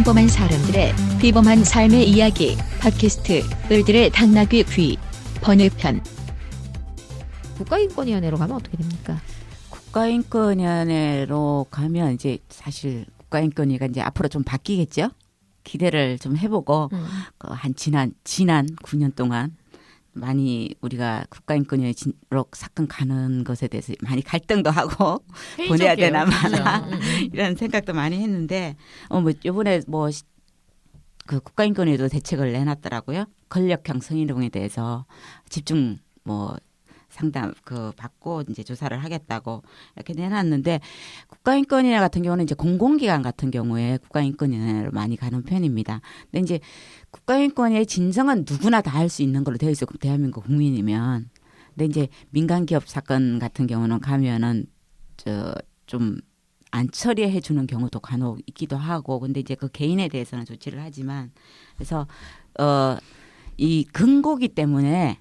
평범한 사람들의 비범한 삶의 이야기 팟캐스트 을들의 당나귀 귀 번외편. 국가인권위원회로 가면 어떻게 됩니까? 국가인권위원회로 가면 이제 사실 국가인권위가 이제 앞으로 좀 바뀌겠죠. 기대를 좀 해보고 한 지난 9년 동안 많이 우리가 국가인권위로 사건 가는 것에 대해서 많이 갈등도 하고 보내야 되나 마나 이런 생각도 많이 했는데 뭐 이번에 뭐 그 국가인권위도 대책을 내놨더라고요. 권력형 성희롱에 대해서 집중 뭐 상담 받고 이제 조사를 하겠다고 이렇게 내놨는데 국가인권위원 같은 경우는 이제 공공기관 같은 경우에 국가인권위원회로 많이 가는 편입니다. 근데 이제 국가인권위의 진정은 누구나 다 할 수 있는 걸로 되어 있어 대한민국 국민이면. 근데 이제 민간 기업 사건 같은 경우는 가면은 좀 안 처리해 주는 경우도 간혹 있기도 하고 근데 이제 그 개인에 대해서는 조치를 하지만 그래서 이 근거기 때문에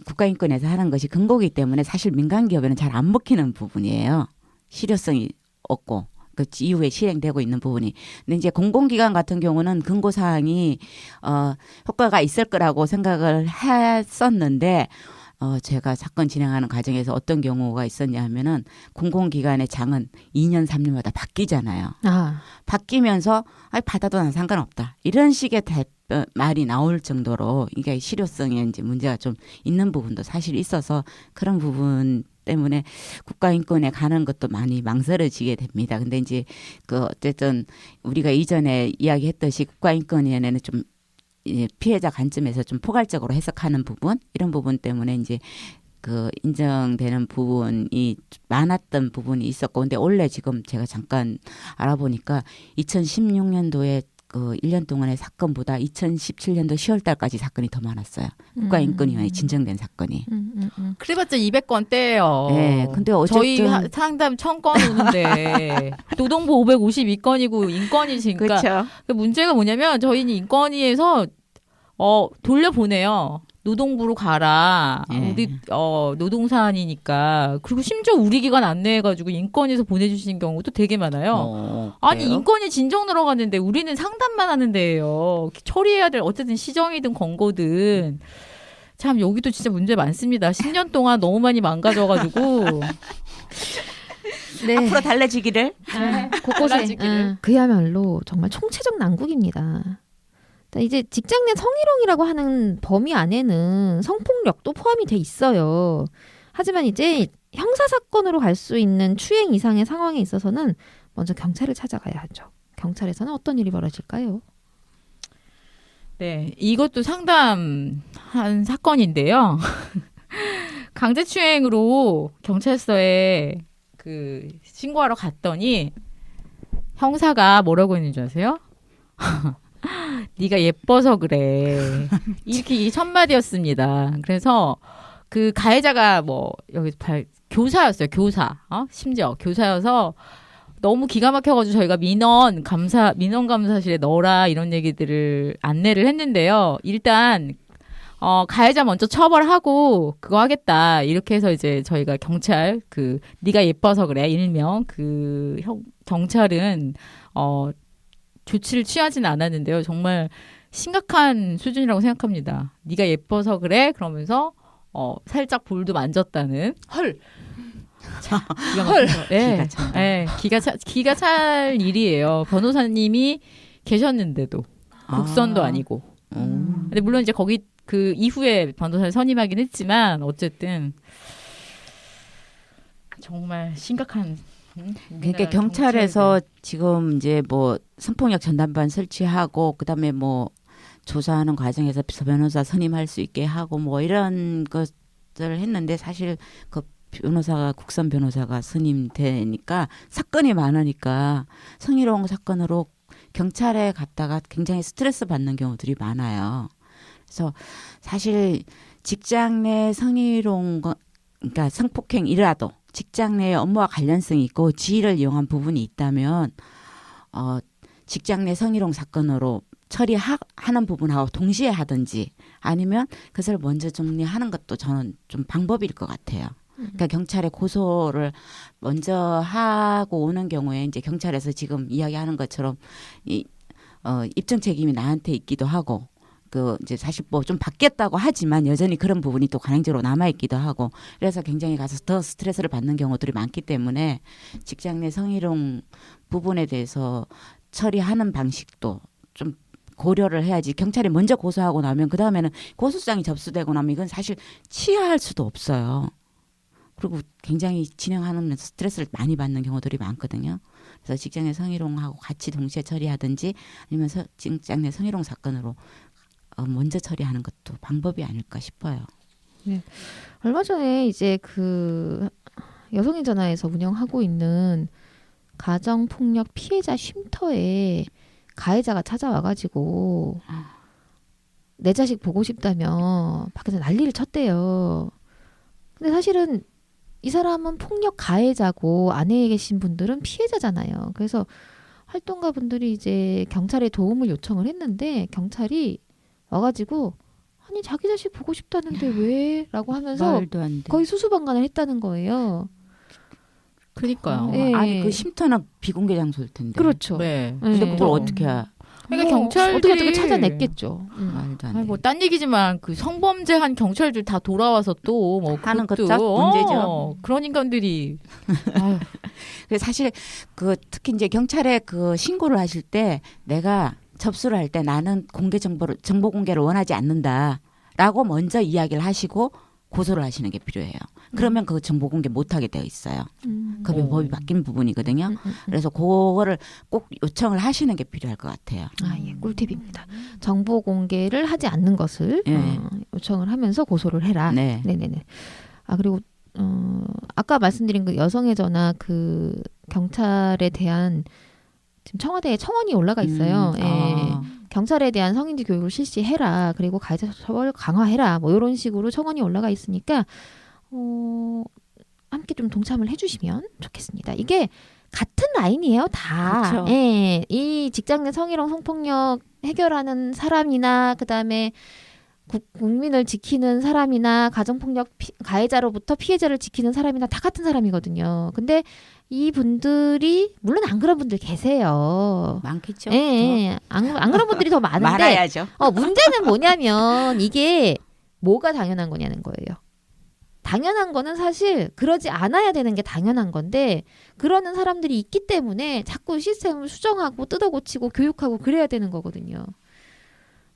국가인권에서 하는 것이 근거기 때문에 사실 민간 기업에는 잘 안 먹히는 부분이에요. 실효성이 없고 그 이후에 실행되고 있는 부분이. 근데 이제 공공기관 같은 경우는 근거 사항이 효과가 있을 거라고 생각을 했었는데 제가 사건 진행하는 과정에서 어떤 경우가 있었냐 하면은 공공기관의 장은 2년 3년마다 바뀌잖아요. 바뀌면서 받아도 난 상관없다. 이런 식의 말이 나올 정도로 이게 실효성에 이제 문제가 좀 있는 부분도 사실 있어서 그런 부분 때문에 국가인권에 가는 것도 많이 망설여지게 됩니다. 근데 이제 어쨌든 우리가 이전에 이야기했듯이 국가인권위원회는 좀 피해자 관점에서 좀 포괄적으로 해석하는 부분 이런 부분 때문에 이제 인정되는 부분이 많았던 부분이 있었고 근데 원래 지금 제가 잠깐 알아보니까 2016년도에 1년 동안의 사건보다 2017년도 10월 달까지 사건이 더 많았어요. 국가인권위원회 진정된 사건이. 그래봤자 200건대예요. 네, 근데 어쨌든 저희 상담 1000건 오는데 노동부 552건이고 인권위니까. 그렇죠. 문제가 뭐냐면 저희는 인권위에서 돌려보내요. 노동부로 가라. 우리 노동사안이니까. 그리고 심지어 우리 기관 안내해가지고 인권위에서 보내주시는 경우도 되게 많아요. 아니 인권위 진정 들어갔는데 우리는 상담만 하는 데예요. 처리해야 될 어쨌든 시정이든 권고든. 참 여기도 진짜 문제 많습니다. 10년 동안 너무 많이 망가져가지고. 네. 앞으로 달라지기를. 곳곳에 그야말로 정말 총체적 난국입니다. 이제 직장 내 성희롱이라고 하는 범위 안에는 성폭력도 포함이 돼 있어요. 하지만 이제 형사사건으로 갈 수 있는 추행 이상의 상황에 있어서는 먼저 경찰을 찾아가야 하죠. 경찰에서는 어떤 일이 벌어질까요? 네, 이것도 상담한 사건인데요. 강제추행으로 경찰서에 신고하러 갔더니 형사가 뭐라고 했는지 아세요? 네가 예뻐서 그래. 이렇게 첫 마디였습니다. 그래서 가해자가 여기 교사였어요. 교사. 심지어 교사여서 너무 기가 막혀가지고 저희가 민원감사실에 넣어라 이런 얘기들을 안내를 했는데요. 일단 가해자 먼저 처벌하고 그거 하겠다 이렇게 해서 이제 저희가 경찰 네가 예뻐서 그래 일명 경찰은 조치를 취하지는 않았는데요. 정말 심각한 수준이라고 생각합니다. 네가 예뻐서 그래 그러면서 살짝 볼도 만졌다는 헐. 자, 헐. 네. 기가 찰 일이에요. 변호사님이 계셨는데도 국선도 아니고. 근데 물론 이제 거기 이후에 변호사를 선임하긴 했지만 어쨌든 정말 심각한. 그러니까 경찰에서 지금 이제 성폭력 전담반 설치하고 그다음에 조사하는 과정에서 변호사 선임할 수 있게 하고 이런 것들을 했는데 사실 변호사가 국선 변호사가 선임되니까 사건이 많으니까 성희롱 사건으로 경찰에 갔다가 굉장히 스트레스 받는 경우들이 많아요. 그래서 사실 직장 내 성희롱 그러니까 성폭행이라도 직장 내 업무와 관련성이 있고 지위를 이용한 부분이 있다면 직장 내 성희롱 사건으로 처리하는 부분하고 동시에 하든지 아니면 그것을 먼저 정리하는 것도 저는 좀 방법일 것 같아요. 그러니까 경찰에 고소를 먼저 하고 오는 경우에 이제 경찰에서 지금 이야기하는 것처럼 입증 책임이 나한테 있기도 하고 그 이제 사실 뭐 좀 바뀌었다고 하지만 여전히 그런 부분이 또 관행적으로 남아 있기도 하고 그래서 굉장히 가서 더 스트레스를 받는 경우들이 많기 때문에 직장 내 성희롱 부분에 대해서 처리하는 방식도 좀 고려를 해야지. 경찰이 먼저 고소하고 나면 그 다음에는 고소장이 접수되고 나면 이건 사실 치하할 수도 없어요. 그리고 굉장히 진행하면서 스트레스를 많이 받는 경우들이 많거든요. 그래서 직장 내 성희롱하고 같이 동시에 처리하든지 아니면 직장 내 성희롱 사건으로 먼저 처리하는 것도 방법이 아닐까 싶어요. 네. 얼마 전에 이제 그 여성의 전화에서 운영하고 있는 가정폭력 피해자 쉼터에 가해자가 찾아와가지고 내 자식 보고 싶다며 밖에서 난리를 쳤대요. 근데 사실은 이 사람은 폭력 가해자고 아내에 계신 분들은 피해자잖아요. 그래서 활동가 분들이 이제 경찰에 도움을 요청을 했는데 경찰이 와가지고 아니 자기 자식 보고 싶다는데 왜? 라고 하면서 말도 안 돼. 거의 수수방관을 했다는 거예요. 그러니까요. 네. 아니 그 쉼터는 비공개 장소일 텐데. 그렇죠. 네. 근데 네. 그걸 어떻게 그러니까 경찰들이 어떻게 찾아냈겠죠. 말도 안 돼. 아니 뭐딴 얘기지만 그 성범죄한 경찰들 다 돌아와서 또 뭐 하는 그것도 것도 문제죠. 그런 인간들이 그래서 사실 그 특히 이제 경찰에 그 신고를 하실 때 내가 접수를 할 때 나는 정보 공개를 원하지 않는다라고 먼저 이야기를 하시고 고소를 하시는 게 필요해요. 그러면 그 정보 공개 못 하게 되어 있어요. 그게 법이 바뀐 부분이거든요. 그래서 그거를 꼭 요청을 하시는 게 필요할 것 같아요. 아, 예, 꿀팁입니다. 정보 공개를 하지 않는 것을 네. 요청을 하면서 고소를 해라. 네. 네네네. 아 그리고 아까 말씀드린 그 여성의 전화 그 경찰에 대한 지금 청와대에 청원이 올라가 있어요. 예. 경찰에 대한 성인지 교육을 실시해라. 그리고 가해자 처벌 강화해라. 뭐 이런 식으로 청원이 올라가 있으니까 함께 좀 동참을 해주시면 좋겠습니다. 이게 같은 라인이에요, 다. 그렇죠. 예, 이 직장 내 성희롱, 성폭력 해결하는 사람이나 그다음에 국민을 지키는 사람이나 가정폭력 가해자로부터 피해자를 지키는 사람이나 다 같은 사람이거든요. 근데 이분들이 물론 안 그런 분들 계세요. 많겠죠. 예, 예. 안 그런 분들이 더 많은데 많아야죠. 문제는 뭐냐면 이게 뭐가 당연한 거냐는 거예요. 당연한 거는 사실 그러지 않아야 되는 게 당연한 건데 그러는 사람들이 있기 때문에 자꾸 시스템을 수정하고 뜯어고치고 교육하고 그래야 되는 거거든요.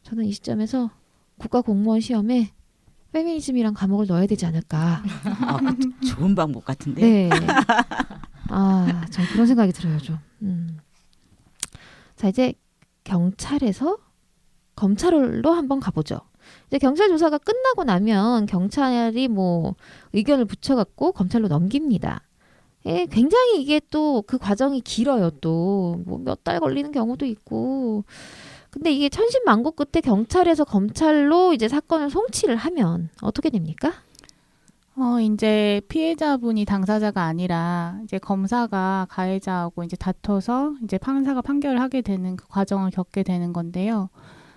저는 이 시점에서 국가 공무원 시험에 페미니즘이란 과목을 넣어야 되지 않을까. 좋은 방법 같은데. 네. 전 그런 생각이 들어요, 좀. 자, 이제 경찰에서 검찰로 한번 가보죠. 이제 경찰 조사가 끝나고 나면 경찰이 뭐 의견을 붙여갖고 검찰로 넘깁니다. 예, 굉장히 이게 또 그 과정이 길어요. 또 뭐 몇 달 걸리는 경우도 있고. 근데 이게 천신만고 끝에 경찰에서 검찰로 이제 사건을 송치를 하면 어떻게 됩니까? 이제 피해자분이 당사자가 아니라 이제 검사가 가해자하고 이제 다퉈서 이제 판사가 판결을 하게 되는 그 과정을 겪게 되는 건데요.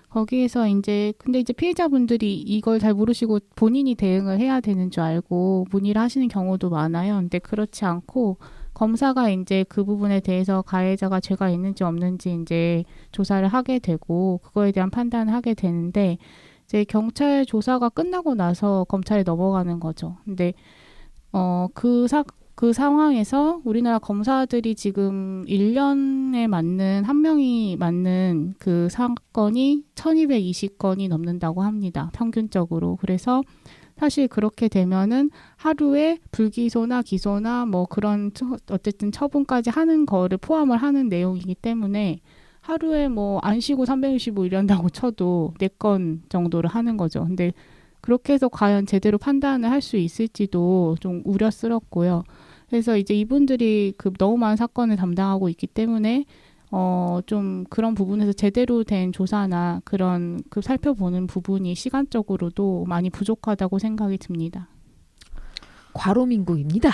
거기에서 근데 이제 피해자분들이 이걸 잘 모르시고 본인이 대응을 해야 되는 줄 알고 문의를 하시는 경우도 많아요. 근데 그렇지 않고 검사가 이제 그 부분에 대해서 가해자가 죄가 있는지 없는지 이제 조사를 하게 되고 그거에 대한 판단을 하게 되는데 이제 경찰 조사가 끝나고 나서 검찰에 넘어가는 거죠. 근데 그 상황에서 우리나라 검사들이 지금 1년에 맞는 한 명이 맞는 그 사건이 1220건이 넘는다고 합니다. 평균적으로. 그래서 사실 그렇게 되면은 하루에 불기소나 기소나 뭐 그런 어쨌든 처분까지 하는 거를 포함을 하는 내용이기 때문에 하루에 뭐 안 쉬고 365 이런다고 쳐도 4건 정도를 하는 거죠. 근데 그렇게 해서 과연 제대로 판단을 할 수 있을지도 좀 우려스럽고요. 그래서 이제 이분들이 그 너무 많은 사건을 담당하고 있기 때문에 좀 그런 부분에서 제대로 된 조사나 그런 그 살펴보는 부분이 시간적으로도 많이 부족하다고 생각이 듭니다. 과로민국입니다.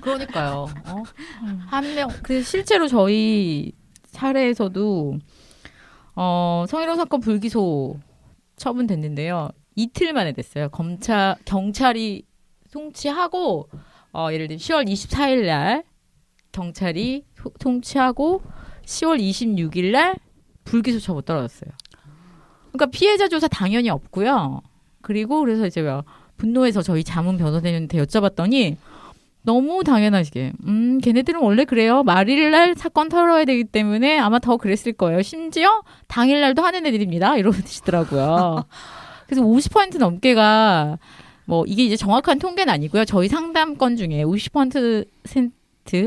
그러니까요. 한 명, 실제로 저희 사례에서도 성희롱 사건 불기소 처분됐는데요. 이틀 만에 됐어요. 경찰이 송치하고 예를 들면 10월 24일 날 경찰이 송치하고 10월 26일 날 불기소 처분 떨어졌어요. 그러니까 피해자 조사 당연히 없고요. 그리고 그래서 이제 분노해서 저희 자문 변호사님한테 여쭤봤더니 너무 당연하시게 걔네들은 원래 그래요. 말일날 사건 털어야 되기 때문에 아마 더 그랬을 거예요. 심지어 당일날도 하는 애들입니다. 이러시더라고요. 그래서 50% 넘게가 뭐 이게 이제 정확한 통계는 아니고요. 저희 상담건 중에 50%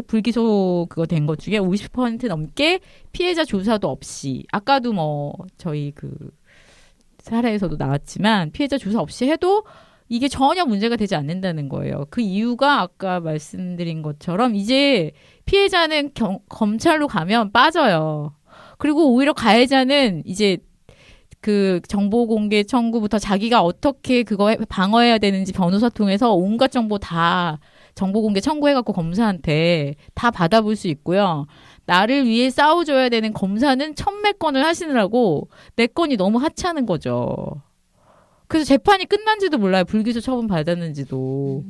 불기소 그거 된 것 중에 50% 넘게 피해자 조사도 없이 아까도 뭐 저희 그 사례에서도 나왔지만 피해자 조사 없이 해도 이게 전혀 문제가 되지 않는다는 거예요. 그 이유가 아까 말씀드린 것처럼 이제 피해자는 검찰로 가면 빠져요. 그리고 오히려 가해자는 이제 그 정보 공개 청구부터 자기가 어떻게 그거 방어해야 되는지 변호사 통해서 온갖 정보 다 정보 공개 청구해갖고 검사한테 다 받아볼 수 있고요. 나를 위해 싸워줘야 되는 검사는 천몇 건을 하시느라고 내 건이 너무 하찮은 거죠. 그래서 재판이 끝난지도 몰라요. 불기소 처분 받았는지도.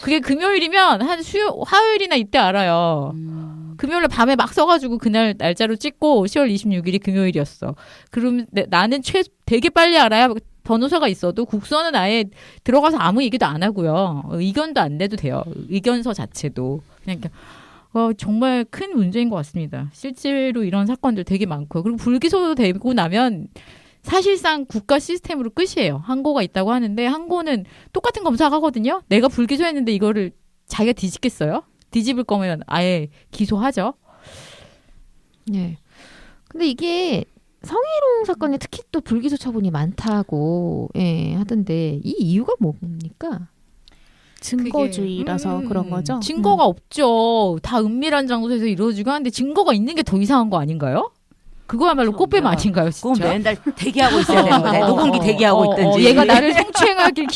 그게 금요일이면 한 화요일이나 이때 알아요. 금요일에 밤에 막 써가지고 그날 날짜로 찍고 10월 26일이 금요일이었어. 그러면 나는 되게 빨리 알아야 변호사가 있어도 국서는 아예 들어가서 아무 얘기도 안 하고요. 의견도 안 내도 돼요. 의견서 자체도. 그냥 정말 큰 문제인 것 같습니다. 실제로 이런 사건들 되게 많고요. 그리고 불기소 되고 나면 사실상 국가 시스템으로 끝이에요. 항고가 있다고 하는데 항고는 똑같은 검사가 하거든요. 내가 불기소했는데 이거를 자기가 뒤집겠어요? 뒤집을 거면 아예 기소하죠. 네. 근데 이게 성희롱 사건에 특히 또 불기소 처분이 많다고 하던데 이 이유가 뭡니까? 증거주의라서 그런 거죠. 증거가 없죠. 다 은밀한 장소에서 이루어지고 하는데 증거가 있는 게 더 이상한 거 아닌가요? 그거야말로 꽃뱀 아닌가요, 진짜? 그건 맨날 대기하고 있어야 되는 거네. 녹음기 대기하고 있든지. 얘가 나를 성추행하길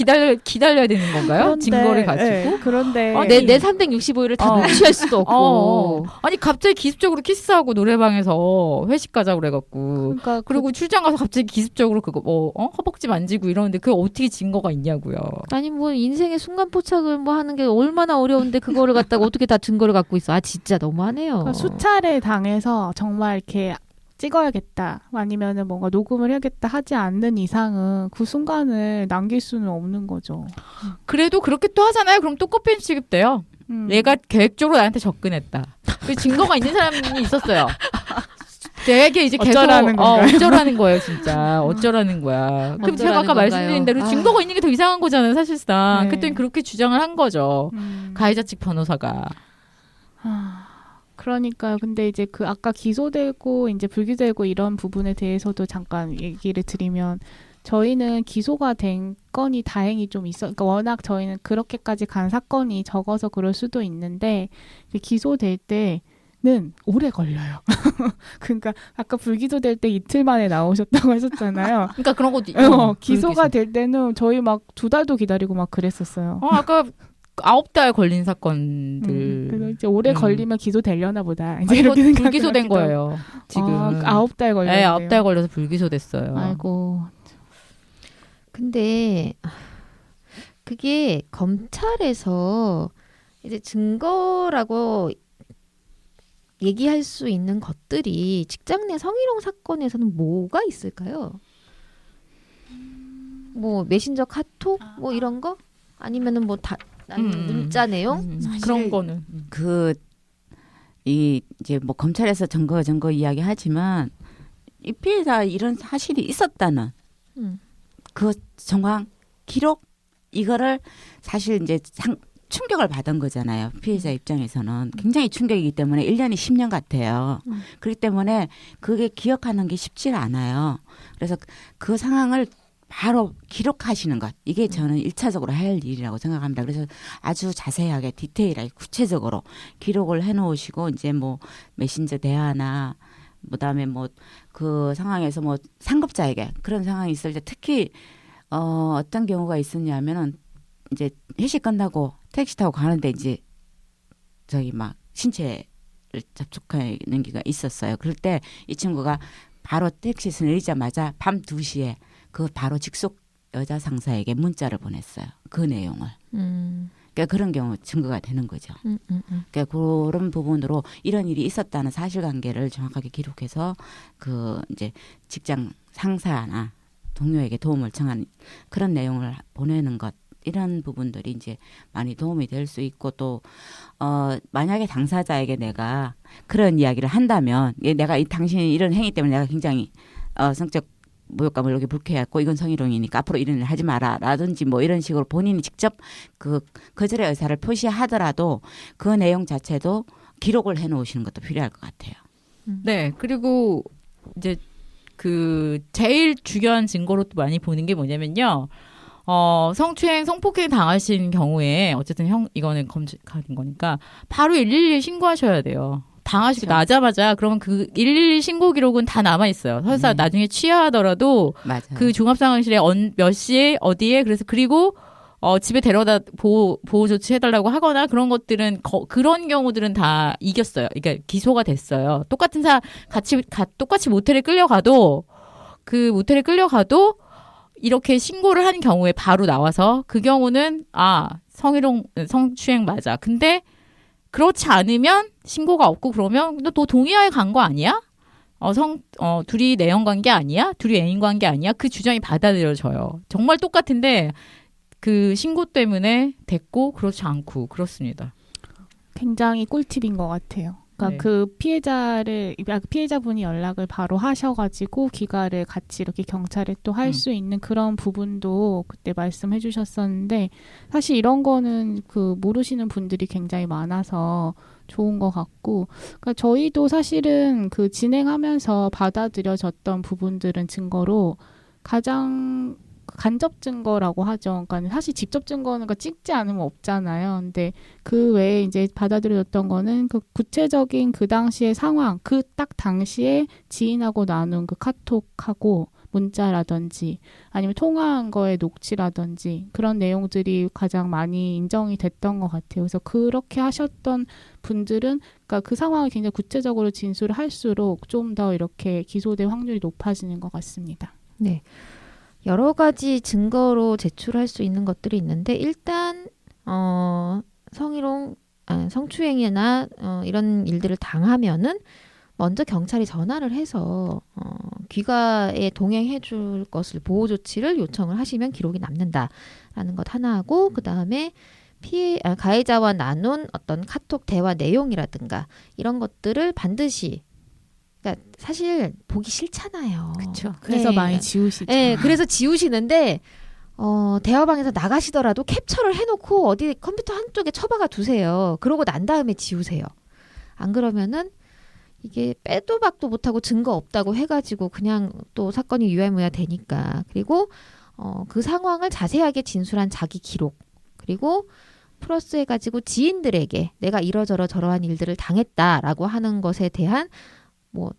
기다려야 되는 건가요? 증거를 가지고? 네, 그런데 내 365일을 다 무시할 수도 없고. 아니 갑자기 기습적으로 키스하고 노래방에서 회식 가자고 그래갖고. 그러니까 그리고 출장 가서 갑자기 기습적으로 그거 허벅지 만지고 이러는데 그게 어떻게 증거가 있냐고요. 아니 뭐 인생의 순간 포착을 뭐 하는 게 얼마나 어려운데 그거를 갖다가 어떻게 다 증거를 갖고 있어. 아 진짜 너무하네요. 그러니까 수차례 당해서 정말 이렇게 찍어야겠다 아니면은 뭔가 녹음을 해야겠다 하지 않는 이상은 그 순간을 남길 수는 없는 거죠. 그래도 그렇게 또 하잖아요. 그럼 또 꽃뱀 취급돼요. 얘가 계획적으로 나한테 접근했다. 그 증거가 있는 사람이 있었어요. 되게 이제 계속 어쩌라는 거예요, 진짜. 어쩌라는 거야. 그럼 제가 아까 말씀드린 대로 증거가 있는 게 더 이상한 거잖아요, 사실상. 네. 그때는 그렇게 주장을 한 거죠. 가해자 측 변호사가. 그러니까요. 근데 이제 그 아까 기소되고 이제 불기소되고 이런 부분에 대해서도 잠깐 얘기를 드리면 저희는 기소가 된 건이 다행히 좀 있어. 그러니까 워낙 저희는 그렇게까지 간 사건이 적어서 그럴 수도 있는데 기소될 때는 오래 걸려요. 그러니까 아까 불기소될 때 이틀 만에 나오셨다고 하셨잖아요. 그러니까 그런 것도 기소가 될 때는 저희 막 2달도 기다리고 막 그랬었어요. 아까 9달 걸린 사건들. 그래서 이제 오래 걸리면 기소되려나 보다. 이제 아니, 이렇게 불기소된 거예요. 지금 9달 걸렸어요. 네, 9달 걸려서 불기소됐어요. 아이고. 근데 그게 검찰에서 이제 증거라고 얘기할 수 있는 것들이 직장 내 성희롱 사건에서는 뭐가 있을까요? 뭐 메신저 카톡 뭐 이런 거? 아니면은 뭐 문자 내용? 그런 거는 이제 뭐 검찰에서 증거 이야기하지만 이 피해자 이런 사실이 있었다는 그 정황 기록 이거를 사실 이제 충격을 받은 거잖아요. 피해자 입장에서는 굉장히 충격이기 때문에 1년이 10년 같아요. 그렇기 때문에 그게 기억하는 게 쉽지 않아요. 그래서 그 상황을 바로 기록하시는 것. 이게 저는 1차적으로 할 일이라고 생각합니다. 그래서 아주 자세하게 디테일하게 구체적으로 기록을 해놓으시고 이제 뭐 메신저 대화나 그다음에 뭐 그 상황에서 뭐 상급자에게 그런 상황이 있을 때 특히 어떤 경우가 있었냐면은 이제 회식 끝나고 택시 타고 가는데 이제 저기 막 신체를 접촉하는 게가 있었어요. 그럴 때 이 친구가 바로 택시에서 내리자마자 밤 2시에 그 바로 직속 여자 상사에게 문자를 보냈어요. 그 내용을. 그러니까 그런 경우 증거가 되는 거죠. 그러니까 그런 부분으로 이런 일이 있었다는 사실관계를 정확하게 기록해서 그 이제 직장 상사나 동료에게 도움을 청하는 그런 내용을 보내는 것 이런 부분들이 이제 많이 도움이 될 수 있고 또 만약에 당사자에게 내가 그런 이야기를 한다면 내가 당신이 이런 행위 때문에 내가 굉장히 성적 모욕감을 여기 불쾌했고 이건 성희롱이니까 앞으로 이런 일 하지 마라 라든지 뭐 이런 식으로 본인이 직접 그 거절의 의사를 표시하더라도 그 내용 자체도 기록을 해놓으시는 것도 필요할 것 같아요. 네, 그리고 이제 그 제일 중요한 증거로 또 많이 보는 게 뭐냐면요. 성추행, 성폭행 당하신 경우에 어쨌든 이거는 검증하는 거니까 바로 112에 신고하셔야 돼요. 당하시고 그렇죠. 나자마자 그러면 그 112 신고 기록은 다 남아 있어요. 설사 나중에 취하하더라도 맞아요. 그 종합상황실에 몇 시에 어디에 그리고 집에 데려다 보호 조치 해달라고 하거나 그런 것들은 그런 경우들은 다 이겼어요. 그러니까 기소가 됐어요. 똑같은 똑같이 모텔에 끌려가도 그 모텔에 끌려가도 이렇게 신고를 한 경우에 바로 나와서 그 경우는 성추행 맞아. 근데 그렇지 않으면 신고가 없고 그러면 너 동의하에 간 거 아니야? 둘이 내연 관계 아니야? 둘이 애인 관계 아니야? 그 주장이 받아들여져요. 정말 똑같은데 그 신고 때문에 됐고 그렇지 않고 그렇습니다. 굉장히 꿀팁인 것 같아요. 그러니까 네. 그 피해자분이 연락을 바로 하셔가지고 귀가를 같이 이렇게 경찰에 또 할 수 있는 그런 부분도 그때 말씀해 주셨었는데 사실 이런 거는 그 모르시는 분들이 굉장히 많아서 좋은 것 같고 그러니까 저희도 사실은 그 진행하면서 받아들여졌던 부분들은 증거로 가장 간접 증거라고 하죠. 그러니까 사실 직접 증거는 찍지 않으면 없잖아요. 근데 그 외에 이제 받아들여졌던 거는 그 구체적인 그 당시의 상황, 그 딱 당시에 지인하고 나눈 그 카톡하고 문자라든지 아니면 통화한 거의 녹취라든지 그런 내용들이 가장 많이 인정이 됐던 것 같아요. 그래서 그렇게 하셨던 분들은 그러니까 그 상황을 굉장히 구체적으로 진술을 할수록 좀 더 이렇게 기소될 확률이 높아지는 것 같습니다. 네. 여러 가지 증거로 제출할 수 있는 것들이 있는데 일단 성추행이나 이런 일들을 당하면은 먼저 경찰이 전화를 해서 귀가에 동행해 줄 것을 보호 조치를 요청을 하시면 기록이 남는다라는 것 하나 하고 그다음에 가해자와 나눈 어떤 카톡 대화 내용이라든가 이런 것들을 반드시 그러니까 사실 보기 싫잖아요. 그렇죠. 그래서 네. 많이 지우시죠. 네, 그래서 지우시는데 대화방에서 나가시더라도 캡처를 해놓고 어디 컴퓨터 한쪽에 처박아 두세요. 그러고 난 다음에 지우세요. 안 그러면은 이게 빼도 박도 못하고 증거 없다고 해가지고 그냥 또 사건이 유야무야 되니까. 그리고 그 상황을 자세하게 진술한 자기 기록 그리고 플러스 해가지고 지인들에게 내가 이러저러한 일들을 당했다라고 하는 것에 대한 뭐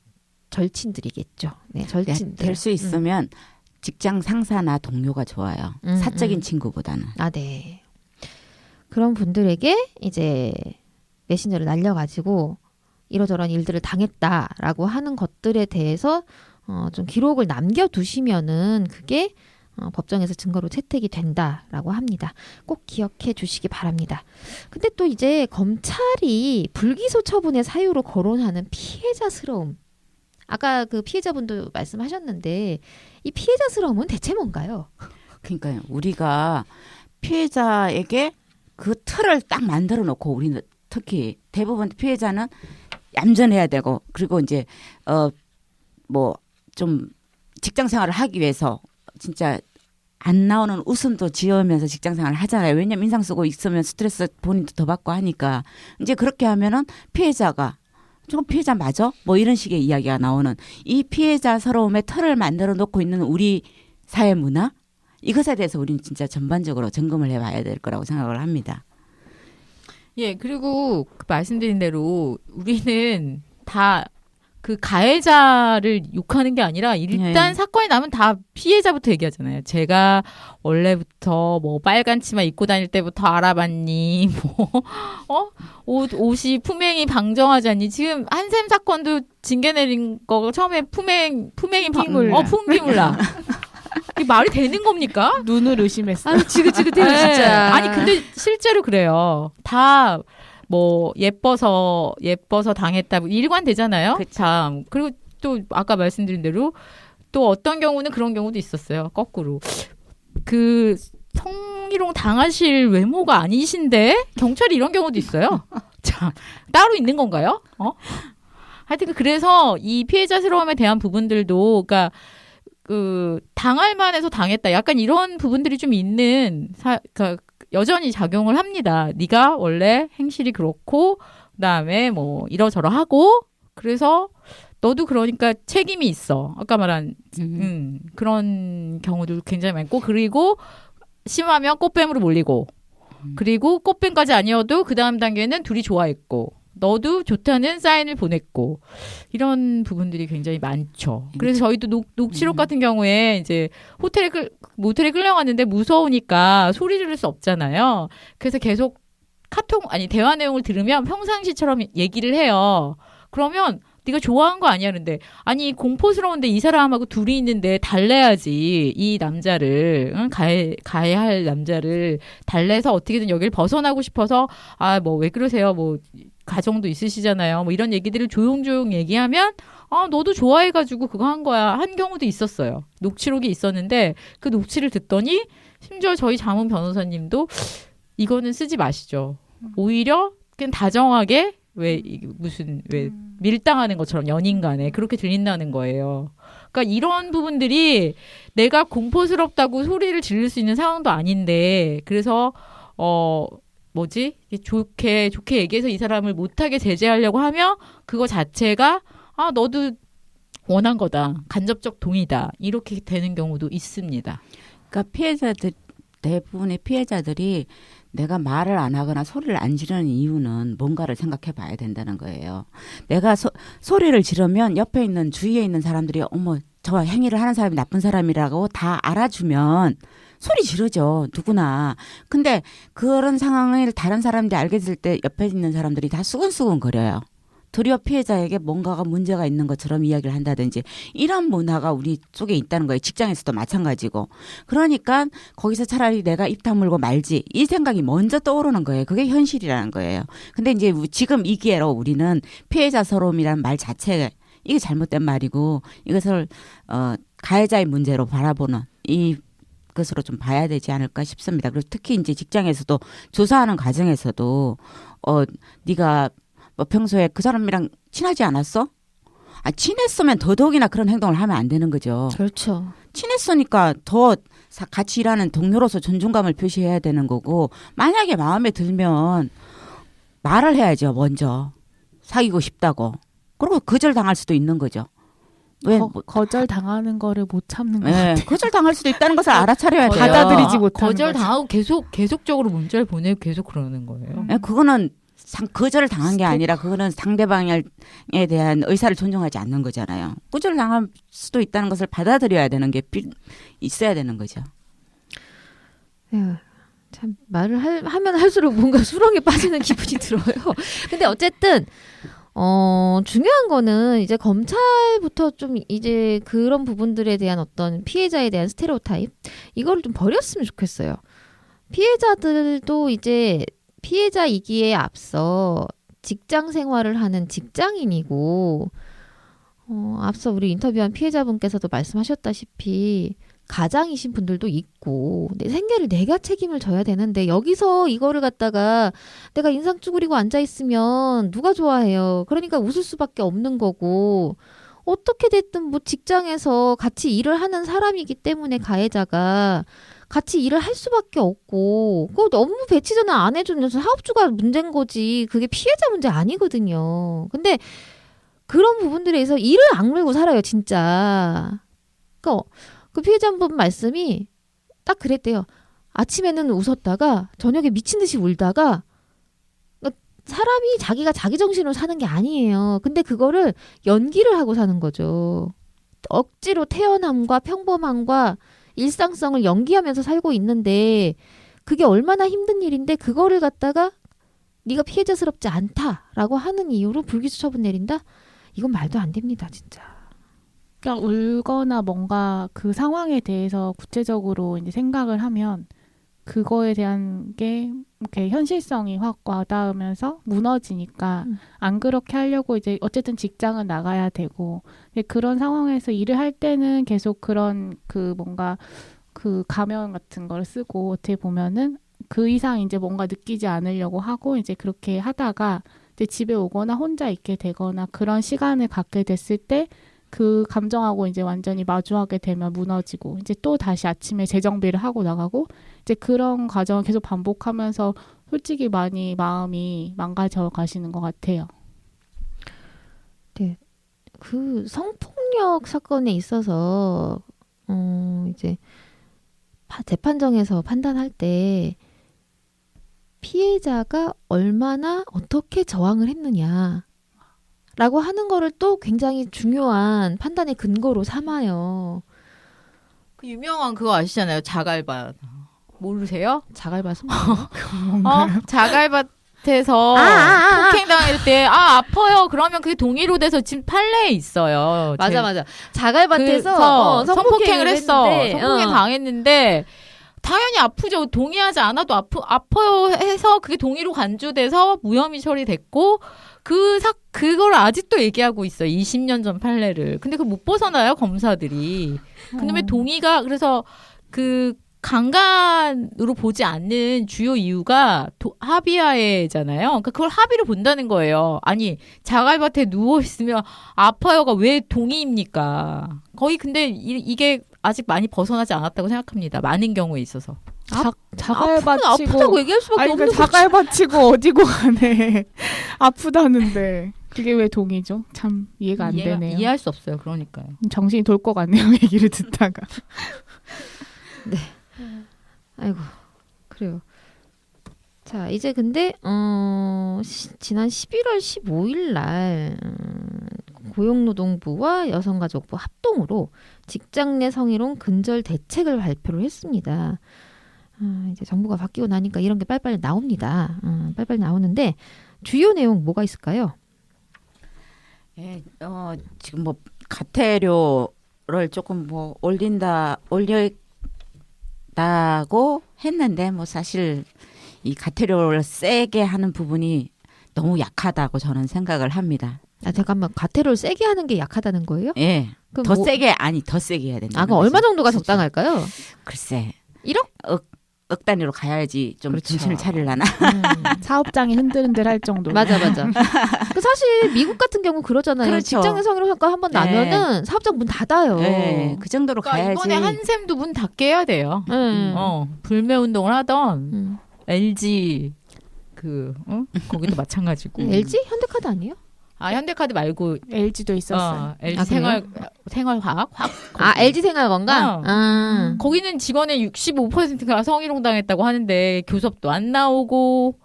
절친들이겠죠. 네, 절친들. 될 수 있으면 직장 상사나 동료가 좋아요. 사적인 친구보다는. 아, 네. 그런 분들에게 이제 메신저를 날려가지고 이러저런 일들을 당했다라고 하는 것들에 대해서 좀 기록을 남겨두시면은 그게 법정에서 증거로 채택이 된다라고 합니다. 꼭 기억해 주시기 바랍니다. 근데 또 이제 검찰이 불기소 처분의 사유로 거론하는 피해자스러움. 아까 그 피해자분도 말씀하셨는데 이 피해자스러움은 대체 뭔가요? 그러니까요. 우리가 피해자에게 그 틀을 딱 만들어 놓고 우리는 특히 대부분 피해자는 얌전해야 되고 그리고 이제 뭐 좀 직장 생활을 하기 위해서 진짜 안 나오는 웃음도 지으면서 직장 생활을 하잖아요. 왜냐면 인상 쓰고 있으면 스트레스 본인도 더 받고 하니까 이제 그렇게 하면은 피해자가 저건 피해자 맞아? 뭐 이런 식의 이야기가 나오는 이 피해자스러움의 틀을 만들어 놓고 있는 우리 사회 문화 이것에 대해서 우리는 진짜 전반적으로 점검을 해봐야 될 거라고 생각을 합니다. 예, 그리고 말씀드린 대로 우리는 다 그 가해자를 욕하는 게 아니라 일단 사건이 나면 다 피해자부터 얘기하잖아요. 제가 원래부터 뭐 빨간 치마 입고 다닐 때부터 알아봤니? 뭐 옷이 품행이 방정하지 않니? 지금 한샘 사건도 징계 내린 거 처음에 품행이 풍기물라. 말이 되는 겁니까? 눈을 의심했어. 아유 지긋지긋해요 진짜. 아니 근데 실제로 그래요. 다 뭐 예뻐서 당했다 뭐 일관되잖아요. 참. 그리고 또 아까 말씀드린 대로 또 어떤 경우는 그런 경우도 있었어요. 거꾸로 그 성희롱 당하실 외모가 아니신데 경찰이 이런 경우도 있어요. 참 따로 있는 건가요? 하여튼 그래서 이 피해자스러움에 대한 부분들도 그러니까 그 당할 만해서 당했다. 약간 이런 부분들이 좀 있는 그러니까 여전히 작용을 합니다. 네가 원래 행실이 그렇고 그다음에 뭐 이러저러 하고 그래서 너도 그러니까 책임이 있어. 아까 말한 그런 경우도 굉장히 많고 그리고 심하면 꽃뱀으로 몰리고 그리고 꽃뱀까지 아니어도 그 다음 단계는 둘이 좋아했고 너도 좋다는 사인을 보냈고 이런 부분들이 굉장히 많죠. 그래서 저희도 녹취록 같은 경우에 이제 모텔에 끌려갔는데 무서우니까 소리 지를 수 없잖아요. 그래서 계속 대화 내용을 들으면 평상시처럼 얘기를 해요. 그러면 네가 좋아한 거 아니야? 그런데 아니 공포스러운데 이 사람하고 둘이 있는데 달래야지 이 남자를 가해야 할 남자를 달래서 어떻게든 여기를 벗어나고 싶어서 아 뭐 왜 그러세요? 뭐 가정도 있으시잖아요. 뭐 이런 얘기들을 조용조용 얘기하면 아 너도 좋아해가지고 그거 한 거야 한 경우도 있었어요. 녹취록이 있었는데 그 녹취를 듣더니 심지어 저희 자문 변호사님도 이거는 쓰지 마시죠. 오히려 그냥 다정하게 왜 밀당하는 것처럼 연인 간에 그렇게 들린다는 거예요. 그러니까 이런 부분들이 내가 공포스럽다고 소리를 지를 수 있는 상황도 아닌데 그래서 좋게 얘기해서 이 사람을 못하게 제재하려고 하면 그거 자체가 아 너도 원한 거다. 간접적 동의다. 이렇게 되는 경우도 있습니다. 그러니까 대부분의 피해자들이 내가 말을 안 하거나 소리를 안 지르는 이유는 뭔가를 생각해 봐야 된다는 거예요. 내가 소리를 지르면 옆에 있는 주위에 있는 사람들이 어머 저 행위를 하는 사람이 나쁜 사람이라고 다 알아주면 소리 지르죠. 누구나. 근데 그런 상황을 다른 사람들이 알게 될 때 옆에 있는 사람들이 다 수근수근 거려요. 도리어 피해자에게 뭔가가 문제가 있는 것처럼 이야기를 한다든지 이런 문화가 우리 쪽에 있다는 거예요. 직장에서도 마찬가지고. 그러니까 거기서 차라리 내가 입 다물고 말지 이 생각이 먼저 떠오르는 거예요. 그게 현실이라는 거예요. 근데 이제 지금 이 기회로 우리는 피해자 서러움이라는 말 자체가 이게 잘못된 말이고 이것을 가해자의 문제로 바라보는 것으로 좀 봐야 되지 않을까 싶습니다. 그리고 특히 이제 직장에서도 조사하는 과정에서도 네가 뭐 평소에 그 사람이랑 친하지 않았어? 친했으면 더더욱이나 그런 행동을 하면 안 되는 거죠. 그렇죠. 친했으니까 더 같이 일하는 동료로서 존중감을 표시해야 되는 거고 만약에 마음에 들면 말을 해야죠. 먼저 사귀고 싶다고. 그리고 거절당할 수도 있는 거죠. 왜 거절당하는 거를 못 참는 거 같아요. 거절당할 수도 있다는 것을 알아차려야 돼요. 받아들이지 못하는 거절당하고 계속적으로 문자를 보내고 계속 그러는 거예요. 그거는 거절을 당한 게 아니라 그거는 상대방에 대한 의사를 존중하지 않는 거잖아요. 거절당할 수도 있다는 것을 받아들여야 되는 게 있어야 되는 거죠. 참 말을 하면 할수록 뭔가 수렁에 빠지는 기분이 들어요. 근데 어쨌든 중요한 거는 이제 검찰부터 좀 이제 그런 부분들에 대한 어떤 피해자에 대한 스테레오타입 이거를 좀 버렸으면 좋겠어요. 피해자들도 이제 피해자이기에 앞서 직장 생활을 하는 직장인이고 앞서 우리 인터뷰한 피해자분께서도 말씀하셨다시피 가장이신 분들도 있고 내 생계를 내가 책임을 져야 되는데 여기서 이거를 갖다가 내가 인상 쭈그리고 앉아있으면 누가 좋아해요. 그러니까 웃을 수밖에 없는 거고 어떻게 됐든 뭐 직장에서 같이 일을 하는 사람이기 때문에 가해자가 같이 일을 할 수밖에 없고 그 업무 배치 전환 안 해주는 사업주가 문제인 거지 그게 피해자 문제 아니거든요. 근데 그런 부분들에 있어서 일을 악물고 살아요 진짜. 그러니까 그 피해자분 말씀이 딱 그랬대요. 아침에는 웃었다가 저녁에 미친 듯이 울다가 사람이 자기가 자기 정신으로 사는 게 아니에요. 근데 그거를 연기를 하고 사는 거죠. 억지로 태연함과 평범함과 일상성을 연기하면서 살고 있는데 그게 얼마나 힘든 일인데 그거를 갖다가 네가 피해자스럽지 않다라고 하는 이유로 불기소 처분 내린다? 이건 말도 안 됩니다, 진짜. 그러니까 울거나 뭔가 그 상황에 대해서 구체적으로 이제 생각을 하면 그거에 대한 게 이렇게 현실성이 확 와닿으면서 무너지니까 안 그렇게 하려고 이제 어쨌든 직장은 나가야 되고 그런 상황에서 일을 할 때는 계속 그런 그 뭔가 그 가면 같은 걸 쓰고 어떻게 보면은 그 이상 이제 뭔가 느끼지 않으려고 하고 이제 그렇게 하다가 이제 집에 오거나 혼자 있게 되거나 그런 시간을 갖게 됐을 때 그 감정하고 이제 완전히 마주하게 되면 무너지고 이제 또 다시 아침에 재정비를 하고 나가고 이제 그런 과정을 계속 반복하면서 솔직히 많이 마음이 망가져 가시는 것 같아요. 네. 그 성폭력 사건에 있어서 이제 재판정에서 판단할 때 피해자가 얼마나 어떻게 저항을 했느냐 라고 하는 거를 또 굉장히 중요한 판단의 근거로 삼아요. 그 유명한 그거 아시잖아요. 자갈밭. 모르세요? 자갈밭은 자갈밭에서 폭행당할 때 아파요. 그러면 그게 동의로 돼서 지금 판례에 있어요. 맞아. 자갈밭에서 성폭행을 했어. 했는데, 성폭행 당했는데 당연히 아프죠. 동의하지 않아도 아파요 해서 그게 동의로 간주돼서 무혐의 처리됐고 그걸 아직도 얘기하고 있어요. 20년 전 판례를. 근데 그거 못 벗어나요, 검사들이. 그다음에 동의가 그래서 그 강간으로 보지 않는 주요 이유가 합의하에잖아요. 그러니까 그걸 합의로 본다는 거예요. 아니 자갈밭에 누워 있으면 아파요가 왜 동의입니까? 거의 근데 이게 아직 많이 벗어나지 않았다고 생각합니다. 많은 경우에 있어서. 자갈밭이고 아프다고 얘기할 수밖에 없는 거지. 자갈밭이고 어디고 간에 아프다는데 그게 왜 동의죠? 참 이해가 안 되네요. 이해할 수 없어요. 그러니까요. 정신이 돌 것 같네요. 얘기를 듣다가. 네. 아이고 그래요. 자 이제 근데 지난 11월 15일 날 고용노동부와 여성가족부 합동으로 직장 내 성희롱 근절 대책을 발표를 했습니다. 이제 정부가 바뀌고 나니까 이런 게 빨리빨리 나옵니다. 빨리빨리 나오는데 주요 내용 뭐가 있을까요? 예, 지금 뭐 가태료를 조금 뭐 올린다고 했는데 뭐 사실 이 가태료를 세게 하는 부분이 너무 약하다고 저는 생각을 합니다. 잠깐만 가태료를 세게 하는 게 약하다는 거예요? 예. 더 세게 해야 된다. 그럼 얼마 정도가 적당할까요? 글쎄. 1억? 억 단위로 가야지 좀 그렇죠. 정신을 차리려나. 사업장이 흔들흔들 할 정도. 맞아. 그 사실 미국 같은 경우 그러잖아요. 그렇죠. 직장내 성희롱 사건 한번 나면은 사업장 문 닫아요. 네, 그 정도로 그러니까 가야지. 이번에 한샘도 문 닫게 해야 돼요. 불매 운동을 하던 LG 거기도 마찬가지고. LG 현대카드 아니에요? 현대카드 말고 LG도 있었어요. LG 생활화학. LG 생활건강. 거기는 직원의 65%가 성희롱 당했다고 하는데 교섭도 안 나오고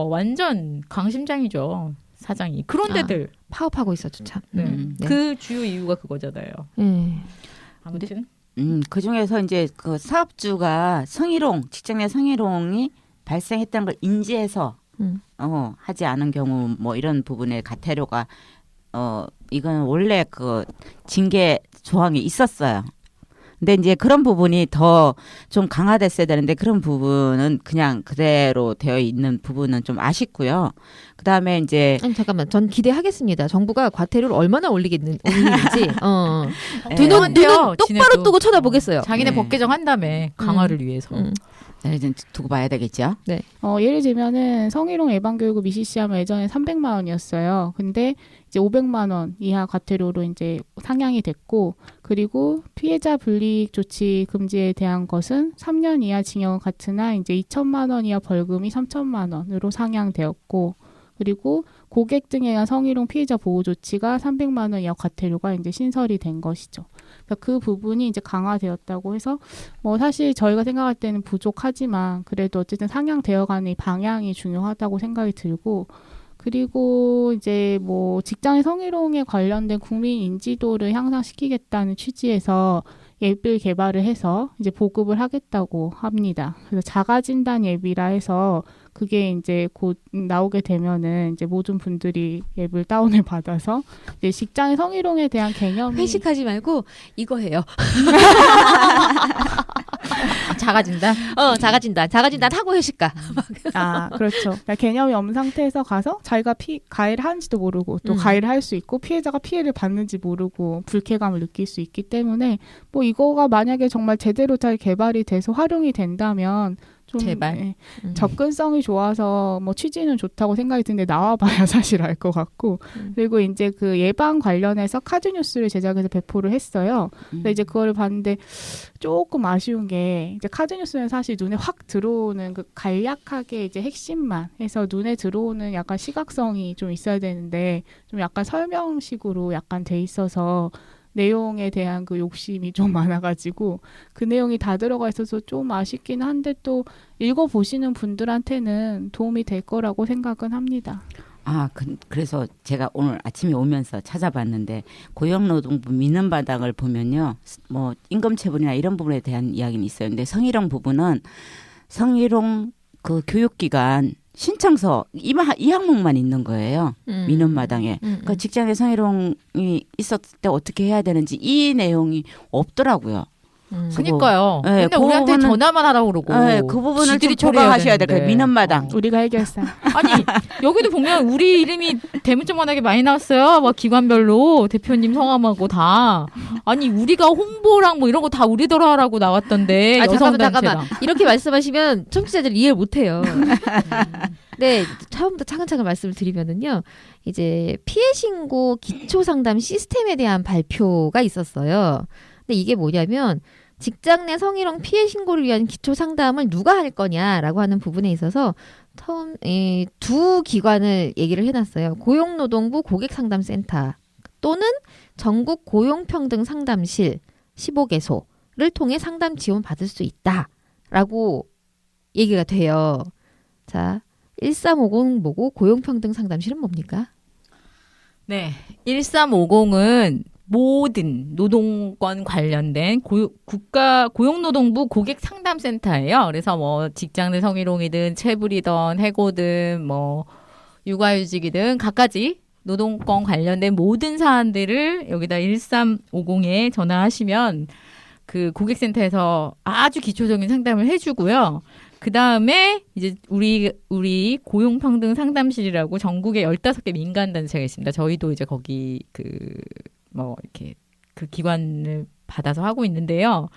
완전 강심장이죠 사장이. 그런 데들 파업하고 있었죠 참. 네. 그 주요 이유가 그거잖아요. 아무튼 그 중에서 이제 그 사업주가 직장 내 성희롱이 발생했다는 걸 인지해서 하지 않은 경우 뭐 이런 부분에 가태료가 이건 원래 그 징계 조항이 있었어요. 근데 이제 그런 부분이 더 좀 강화됐어야 되는데 그런 부분은 그냥 그대로 되어 있는 부분은 좀 아쉽고요. 그다음에 이제 잠깐만 전 기대하겠습니다. 정부가 과태료를 얼마나 올리는지 눈은 똑바로 뜨고 쳐다보겠어요. 자기네 법 개정한 다음에 강화를 위해서. 좀 두고 봐야 되겠죠. 네. 예를 들면은 성희롱 예방교육을 미시시하면 예전에 300만 원이었어요. 근데 이제 500만 원 이하 과태료로 이제 상향이 됐고, 그리고 피해자 불이익 조치 금지에 대한 것은 3년 이하 징역은 같으나 이제 2천만 원 이하 벌금이 3천만 원으로 상향되었고, 그리고 고객 등에 의한 성희롱 피해자 보호 조치가 300만 원 이하 과태료가 이제 신설이 된 것이죠. 그러니까 그 부분이 이제 강화되었다고 해서 뭐 사실 저희가 생각할 때는 부족하지만 그래도 어쨌든 상향되어가는 방향이 중요하다고 생각이 들고, 그리고 이제 뭐 직장의 성희롱에 관련된 국민 인지도를 향상시키겠다는 취지에서 앱을 개발을 해서 이제 보급을 하겠다고 합니다. 그래서 자가진단 앱이라 해서 그게 이제 곧 나오게 되면은 이제 모든 분들이 앱을 다운을 받아서 이제 직장의 성희롱에 대한 개념이 회식하지 말고 이거 해요. 작아진다. 자가진단 하고 회식가. 그렇죠. 그러니까 개념이 없는 상태에서 가서 자기가 가해를 하는지도 모르고 또 가해를 할 수 있고 피해자가 피해를 받는지 모르고 불쾌감을 느낄 수 있기 때문에 뭐 이거가 만약에 정말 제대로 잘 개발이 돼서 활용이 된다면 좀 제발. 접근성이 좋아서 뭐 취지는 좋다고 생각이 드는데 나와봐야 사실 알 것 같고 그리고 이제 그 예방 관련해서 카드 뉴스를 제작해서 배포를 했어요. 근데 이제 그거를 봤는데 조금 아쉬운 게 이제 카드 뉴스는 사실 눈에 확 들어오는 그 간략하게 이제 핵심만 해서 눈에 들어오는 약간 시각성이 좀 있어야 되는데 좀 약간 설명식으로 약간 돼 있어서 내용에 대한 그 욕심이 좀 많아가지고 그 내용이 다 들어가 있어서 좀 아쉽긴 한데 또 읽어보시는 분들한테는 도움이 될 거라고 생각은 합니다. 그래서 제가 오늘 아침에 오면서 찾아봤는데 고용노동부 민원바닥을 보면요. 뭐 임금체불이나 이런 부분에 대한 이야기는 있어요. 근데 성희롱 부분은 성희롱 그 교육기관 신청서 이 항목만 있는 거예요. 민원마당에. 그러니까 직장에 성희롱이 있었을 때 어떻게 해야 되는지 이 내용이 없더라고요. 그니까요. 네, 근데 우리한테 전화만 하라고 그러고. 네, 그 부분을 좀 처리해야 초과하셔야 될 되는데. 거예요. 민원마당. 우리가 해결사. 아니 여기도 보면 우리 이름이 대문짝만하게 많이 나왔어요. 막 기관별로 대표님 성함하고 다. 아니 우리가 홍보랑 뭐 이런 거 다 우리더라라고 나왔던데. 잠깐만. 이렇게 말씀하시면 청취자들 이해를 못해요. 네, 처음부터 차근차근 말씀을 드리면은요. 이제 피해 신고 기초 상담 시스템에 대한 발표가 있었어요. 근데 이게 뭐냐면 직장 내 성희롱 피해 신고를 위한 기초 상담을 누가 할 거냐라고 하는 부분에 있어서 처음 두 기관을 얘기를 해놨어요. 고용노동부 고객상담센터 또는 전국 고용평등 상담실 15개소를 통해 상담 지원 받을 수 있다라고 얘기가 돼요. 자, 1350 보고 고용평등 상담실은 뭡니까? 네, 1350은 모든 노동권 관련된 국가 고용노동부 고객상담센터예요. 그래서 뭐 직장 내 성희롱이든 체불이든 해고든 뭐 육아휴직이든 갖가지 노동권 관련된 모든 사안들을 여기다 1350에 전화하시면 그 고객센터에서 아주 기초적인 상담을 해주고요. 그 다음에 이제 우리 고용평등 상담실이라고 전국에 15개 민간단체가 있습니다. 저희도 이제 거기 이렇게 그 기관을 받아서 하고 있는데요.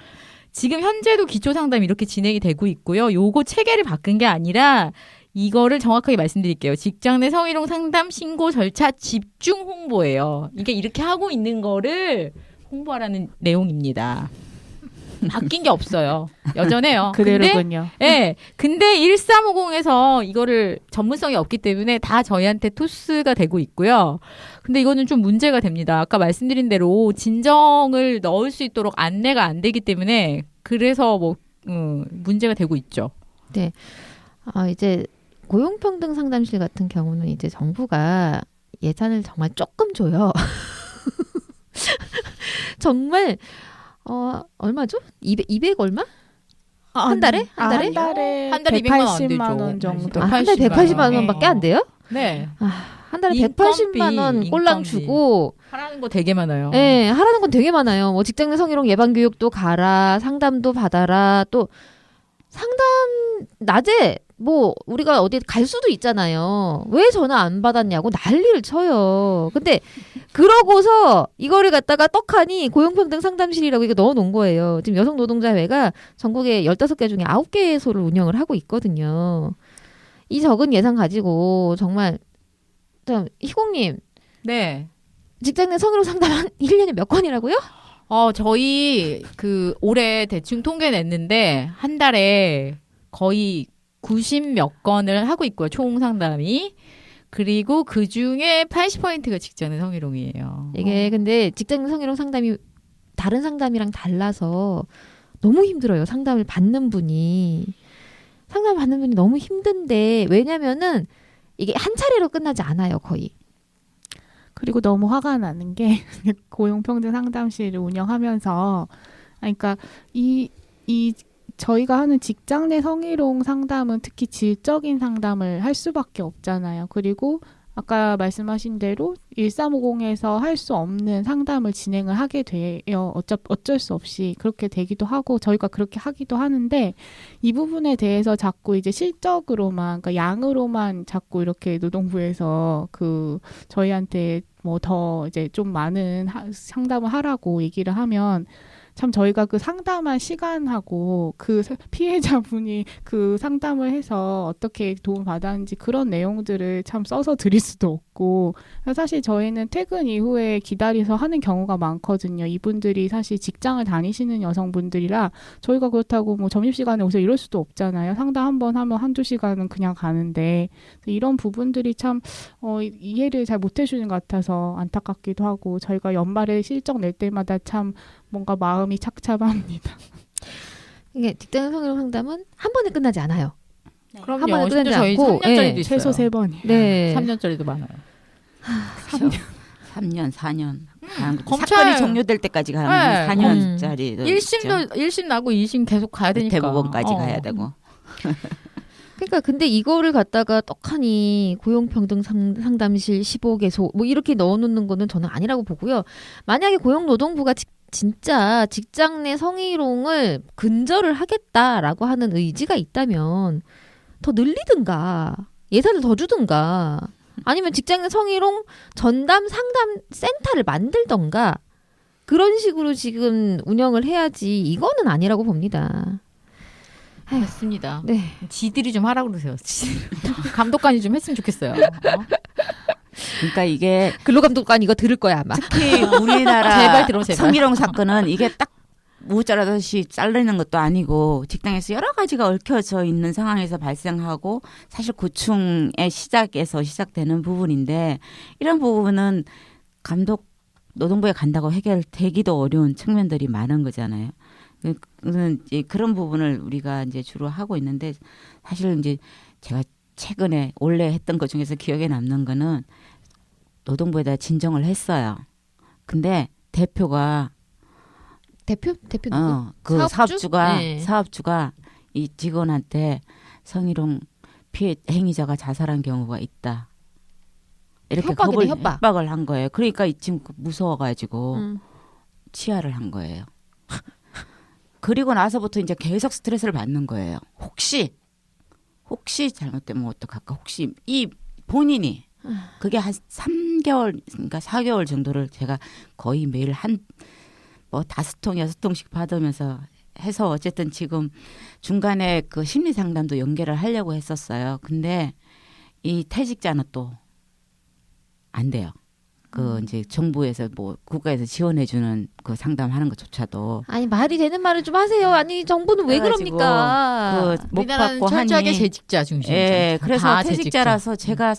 지금 현재도 기초 상담이 이렇게 진행이 되고 있고요. 요거 체계를 바꾼 게 아니라 이거를 정확하게 말씀드릴게요. 직장 내 성희롱 상담 신고 절차 집중 홍보예요. 이게 이렇게 하고 있는 거를 홍보하라는 내용입니다. 바뀐 게 없어요. 여전해요. 그대로군요. 근데 1350에서 이거를 전문성이 없기 때문에 다 저희한테 토스가 되고 있고요. 근데 이거는 좀 문제가 됩니다. 아까 말씀드린 대로 진정을 넣을 수 있도록 안내가 안 되기 때문에 그래서 문제가 되고 있죠. 네. 이제 고용평등 상담실 같은 경우는 이제 정부가 예산을 정말 조금 줘요. 정말 얼마죠? 200 얼마? 한 달에? 한 달에? 한 달에 180만 원 정도. 한 달에 180만 원밖에 안 돼요? 네. 한 달에 180만 원 꼴랑 주고 하라는 거 되게 많아요. 네, 하라는 건 되게 많아요. 뭐 직장 내 성희롱 예방 교육도 가라, 상담도 받아라. 또 상담 낮에 뭐 우리가 어디 갈 수도 있잖아요. 왜 전화 안 받았냐고 난리를 쳐요. 근데 그러고서 이거를 갖다가 떡하니 고용평등 상담실이라고 이거 넣어놓은 거예요. 지금 여성노동자회가 전국에 15개 중에 9개소를 운영을 하고 있거든요. 이 적은 예산 가지고 정말 희공님. 네. 직장 내 성희롱 상담 한 1년에 몇 건이라고요? 저희 올해 대충 통계 냈는데 한 달에 거의 90 몇 건을 하고 있고요. 총 상담이. 그리고 그 중에 80%가 직장 내 성희롱이에요. 이게 근데 직장 내 성희롱 상담이 다른 상담이랑 달라서 너무 힘들어요. 상담을 받는 분이 너무 힘든데 왜냐면은 이게 한 차례로 끝나지 않아요. 거의. 그리고 너무 화가 나는 게 고용평등 상담실을 운영하면서 그러니까 이 저희가 하는 직장 내 성희롱 상담은 특히 질적인 상담을 할 수밖에 없잖아요. 그리고 아까 말씀하신 대로 1350에서 할 수 없는 상담을 진행을 하게 돼요. 어쩔 수 없이 그렇게 되기도 하고 저희가 그렇게 하기도 하는데 이 부분에 대해서 자꾸 이제 실적으로만 그러니까 양으로만 자꾸 이렇게 노동부에서 그 저희한테 뭐 더 이제 좀 많은 상담을 하라고 얘기를 하면 참 저희가 그 상담한 시간하고 그 피해자분이 그 상담을 해서 어떻게 도움을 받았는지 그런 내용들을 참 써서 드릴 수도 없고 사실 저희는 퇴근 이후에 기다려서 하는 경우가 많거든요. 이분들이 사실 직장을 다니시는 여성분들이라 저희가 그렇다고 뭐 점심시간에 오세요 이럴 수도 없잖아요. 상담 한 번 하면 한두 시간은 그냥 가는데 이런 부분들이 참 이해를 잘 못해주는 것 같아서 안타깝기도 하고 저희가 연말에 실적 낼 때마다 참 뭔가 마음이 착잡합니다. 이게 직장 성희롱 상담은 한 번에 끝나지 않아요. 그럼요. 한 번에 끝나지 저희 않고 3년짜리도 있어요. 최소 3번이에요. 네. 3년짜리도 많아요. 3년, 4년. 검찰- 사건이 종료될 때까지 가면 네. 4년짜리. 1심 나고 2심 계속 가야 되니까. 대법원까지 가야 되고. 그러니까 근데 이거를 갖다가 떡하니 고용평등 상담실 15개소 뭐 이렇게 넣어놓는 거는 저는 아니라고 보고요. 만약에 고용노동부가 진짜 직장 내 성희롱을 근절을 하겠다라고 하는 의지가 있다면 더 늘리든가 예산을 더 주든가 아니면 직장 내 성희롱 전담 상담 센터를 만들던가 그런 식으로 지금 운영을 해야지 이거는 아니라고 봅니다. 맞습니다. 네. 지들이 좀 하라고 그러세요. 감독관이 좀 했으면 좋겠어요. 그러니까 이게 근로감독관 이거 들을 거야 아마. 특히 우리나라 제발 들어, 제발. 성희롱 사건은 이게 딱 무자라듯이 잘리는 것도 아니고 직장에서 여러 가지가 얽혀져 있는 상황에서 발생하고 사실 고충의 시작에서 시작되는 부분인데 이런 부분은 노동부에 간다고 해결되기도 어려운 측면들이 많은 거잖아요. 이제 그런 부분을 우리가 이제 주로 하고 있는데 사실 이제 제가 최근에 원래 했던 것 중에서 기억에 남는 거는 노동부에다 진정을 했어요. 근데 대표 누구? 그 사업주가 이 직원한테 성희롱 피해 행위자가 자살한 경우가 있다. 이렇게 협박을 한 거예요. 그러니까 지금 무서워가지고 치아를 한 거예요. 그리고 나서부터 이제 계속 스트레스를 받는 거예요. 혹시 잘못되면 어떡할까? 혹시 이 본인이 그게 한 3개월, 그러니까 4개월 정도를 제가 거의 매일 뭐 5통, 6통씩 받으면서 해서 어쨌든 지금 중간에 그 심리 상담도 연결을 하려고 했었어요. 근데 이 퇴직자는 또 안 돼요. 그 이제 정부에서 뭐 국가에서 지원해주는 그 상담하는 것조차도 아니 말이 되는 말을 좀 하세요. 아니 정부는 왜 그럽니까? 못 우리나라는 받고 철저하게 하니 재직자 중심. 예, 그래서 다 퇴직자라서 제가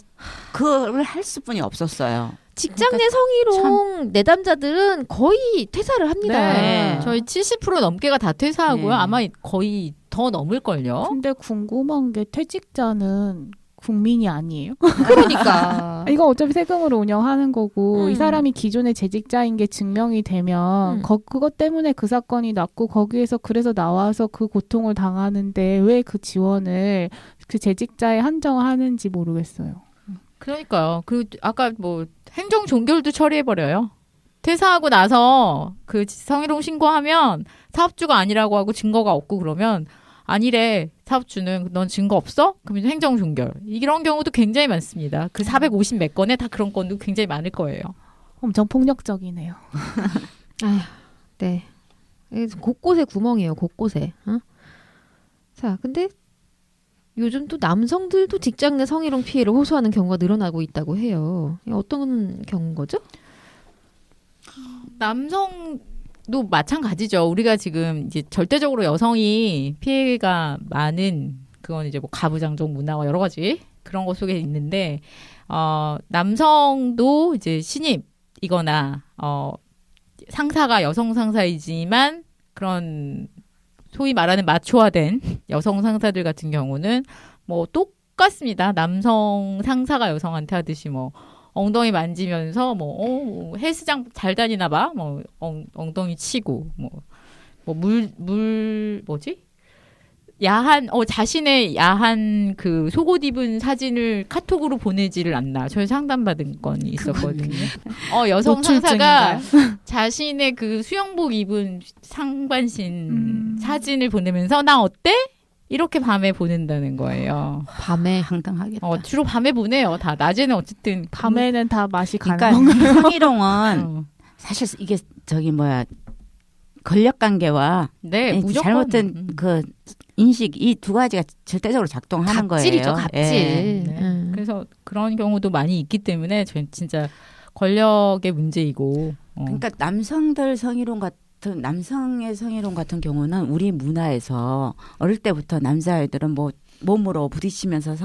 그걸 할 수뿐이 없었어요. 직장 내 성희롱 내담자들은 거의 퇴사를 합니다. 네. 저희 70% 넘게가 다 퇴사하고요. 네. 아마 거의 더 넘을걸요. 근데 궁금한 게 퇴직자는 국민이 아니에요? 그러니까 이거 어차피 세금으로 운영하는 거고 이 사람이 기존의 재직자인 게 증명이 되면 그것 때문에 그 사건이 났고 거기에서 그래서 나와서 그 고통을 당하는데 왜 그 지원을 그 재직자에 한정하는지 모르겠어요. 그러니까요. 아까 뭐 행정 종결도 처리해버려요. 퇴사하고 나서 그 성희롱 신고하면 사업주가 아니라고 하고 증거가 없고 그러면 아니래 사업주는 넌 증거 없어? 그러면 행정 종결. 이런 경우도 굉장히 많습니다. 그 450 몇 건에 다 그런 건도 굉장히 많을 거예요. 엄청 폭력적이네요. 아휴, 네. 곳곳에 구멍이에요. 곳곳에. 어? 자, 근데 요즘 또 남성들도 직장 내 성희롱 피해를 호소하는 경우가 늘어나고 있다고 해요. 어떤 경우인 거죠? 남성도 마찬가지죠. 우리가 지금 이제 절대적으로 여성이 피해가 많은 그건 이제 뭐 가부장적 문화와 여러 가지 그런 것 속에 있는데 남성도 이제 신입이거나 상사가 여성 상사이지만 그런 소위 말하는 마초화된 여성 상사들 같은 경우는 뭐 똑같습니다. 남성 상사가 여성한테 하듯이 뭐 엉덩이 만지면서 헬스장 잘 다니나 봐. 뭐 엉덩이 치고 뭐 야한 자신의 야한 그 속옷 입은 사진을 카톡으로 보내지를 않나. 저희 상담받은 건이 있었거든요. 여성 상사가 자신의 그 수영복 입은 상반신 사진을 보내면서 나 어때? 이렇게 밤에 보낸다는 거예요. 밤에 황당하겠다. 주로 밤에 보내요. 다 낮에는 어쨌든 밤에는 다 맛이 가는 그러니까 건가요? 성희롱은 사실 이게 권력 관계와 무조건 잘못된 그 인식 이 두 가지가 절대적으로 작동하는 갑질이죠, 거예요. 갑질. 네. 그래서 그런 경우도 많이 있기 때문에 저는 진짜 권력의 문제이고. 그러니까 남성의 성희롱 같은 경우는 우리 문화에서 어릴 때부터 남자아이들은 몸으로 부딪히면서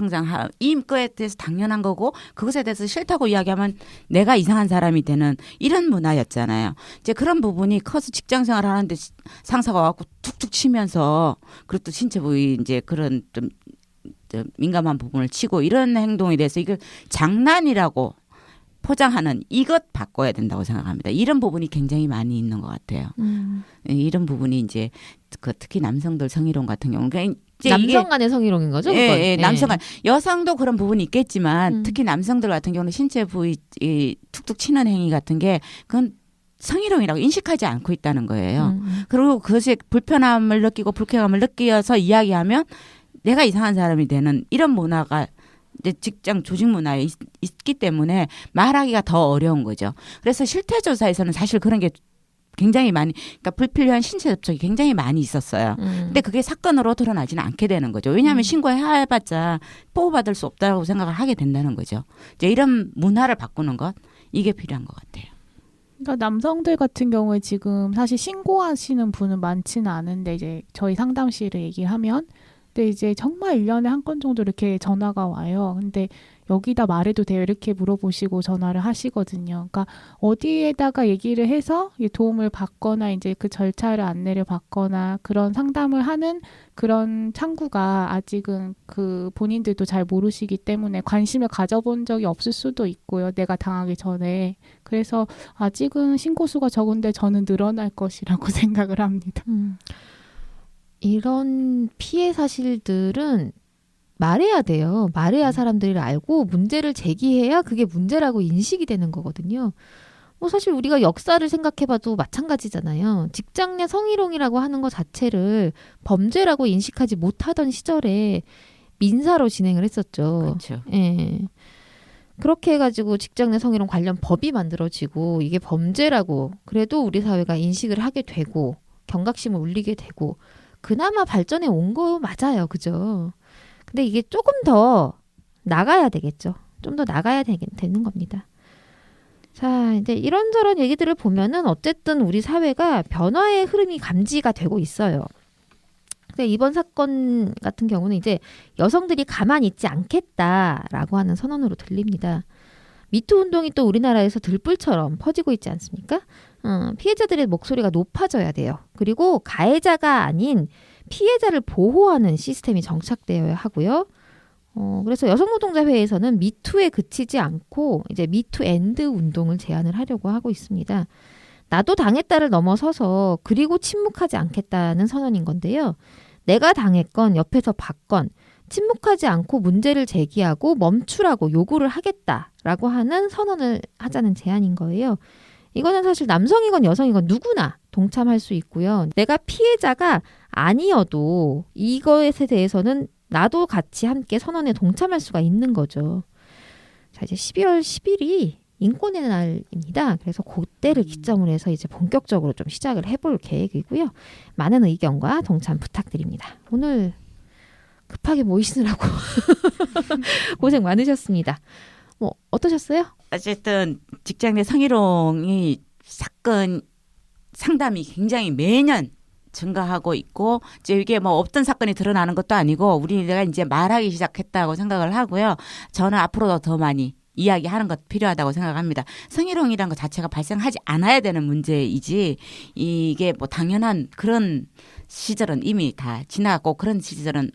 거에 대해서 당연한 거고 그것에 대해서 싫다고 이야기하면 내가 이상한 사람이 되는 이런 문화였잖아요. 이제 그런 부분이 커서 직장 생활을 하는데 상사가 와갖고 툭툭 치면서 그리고 또 신체 부위 이제 그런 좀 민감한 부분을 치고 이런 행동에 대해서 이걸 장난이라고 포장하는 이것 바꿔야 된다고 생각합니다. 이런 부분이 굉장히 많이 있는 것 같아요. 이런 부분이 이제 특히 남성들 성희롱 같은 경우는 남성 간의 성희롱인 거죠? 예, 남성 간 여성도 그런 부분이 있겠지만 특히 남성들 같은 경우는 신체 부위 툭툭 치는 행위 같은 게 그건 성희롱이라고 인식하지 않고 있다는 거예요. 그리고 그것이 불편함을 느끼고 불쾌감을 느끼어서 이야기하면 내가 이상한 사람이 되는 이런 문화가 이제 직장 조직 문화에 있기 때문에 말하기가 더 어려운 거죠. 그래서 실태조사에서는 사실 그런 게 굉장히 많이, 그러니까 불필요한 신체 접촉이 굉장히 많이 있었어요. 근데 그게 사건으로 드러나지는 않게 되는 거죠. 왜냐하면 신고해봤자 보호받을 수 없다고 생각을 하게 된다는 거죠. 이제 이런 문화를 바꾸는 것, 이게 필요한 것 같아요. 그러니까 남성들 같은 경우에 지금 사실 신고하시는 분은 많지는 않은데 이제 저희 상담실을 얘기하면 근데 이제 정말 1년에 한 건 정도 이렇게 전화가 와요. 근데 여기다 말해도 돼요? 이렇게 물어보시고 전화를 하시거든요. 그러니까 어디에다가 얘기를 해서 도움을 받거나 이제 그 절차를 안내를 받거나 그런 상담을 하는 그런 창구가 아직은 그 본인들도 잘 모르시기 때문에 관심을 가져본 적이 없을 수도 있고요. 내가 당하기 전에. 그래서 아직은 신고수가 적은데 저는 늘어날 것이라고 생각을 합니다. 이런 피해 사실들은 말해야 돼요. 말해야 사람들이 알고 문제를 제기해야 그게 문제라고 인식이 되는 거거든요. 사실 우리가 역사를 생각해봐도 마찬가지잖아요. 직장 내 성희롱이라고 하는 것 자체를 범죄라고 인식하지 못하던 시절에 민사로 진행을 했었죠. 그렇죠. 예. 그렇게 해가지고 직장 내 성희롱 관련 법이 만들어지고 이게 범죄라고 그래도 우리 사회가 인식을 하게 되고 경각심을 울리게 되고 그나마 발전해 온 거 맞아요. 그죠? 근데 이게 조금 더 나가야 되겠죠. 좀 더 나가야 되는 겁니다. 자, 이제 이런저런 얘기들을 보면은 어쨌든 우리 사회가 변화의 흐름이 감지가 되고 있어요. 근데 이번 사건 같은 경우는 이제 여성들이 가만히 있지 않겠다라고 하는 선언으로 들립니다. 미투 운동이 또 우리나라에서 들불처럼 퍼지고 있지 않습니까? 피해자들의 목소리가 높아져야 돼요. 그리고 가해자가 아닌 피해자를 보호하는 시스템이 정착되어야 하고요. 그래서 여성노동자회에서는 미투에 그치지 않고 이제 미투 엔드 운동을 제안을 하려고 하고 있습니다. 나도 당했다를 넘어서서 그리고 침묵하지 않겠다는 선언인 건데요. 내가 당했건 옆에서 봤건 침묵하지 않고 문제를 제기하고 멈추라고 요구를 하겠다라고 하는 선언을 하자는 제안인 거예요. 이거는 사실 남성이건 여성이건 누구나 동참할 수 있고요. 내가 피해자가 아니어도 이것에 대해서는 나도 같이 함께 선언에 동참할 수가 있는 거죠. 자, 이제 12월 10일이 인권의 날입니다. 그래서 그때를 기점으로 해서 이제 본격적으로 좀 시작을 해볼 계획이고요. 많은 의견과 동참 부탁드립니다. 오늘 급하게 모이시느라고 고생 많으셨습니다. 어떠셨어요? 어쨌든 직장 내 성희롱이 사건 상담이 굉장히 매년 증가하고 있고 이제 이게 없던 사건이 드러나는 것도 아니고 우리가 이제 말하기 시작했다고 생각을 하고요. 저는 앞으로도 더 많이 이야기하는 것 필요하다고 생각합니다. 성희롱이라는 것 자체가 발생하지 않아야 되는 문제이지 이게 당연한 그런 시절은 이미 다 지나갔고 그런 시절은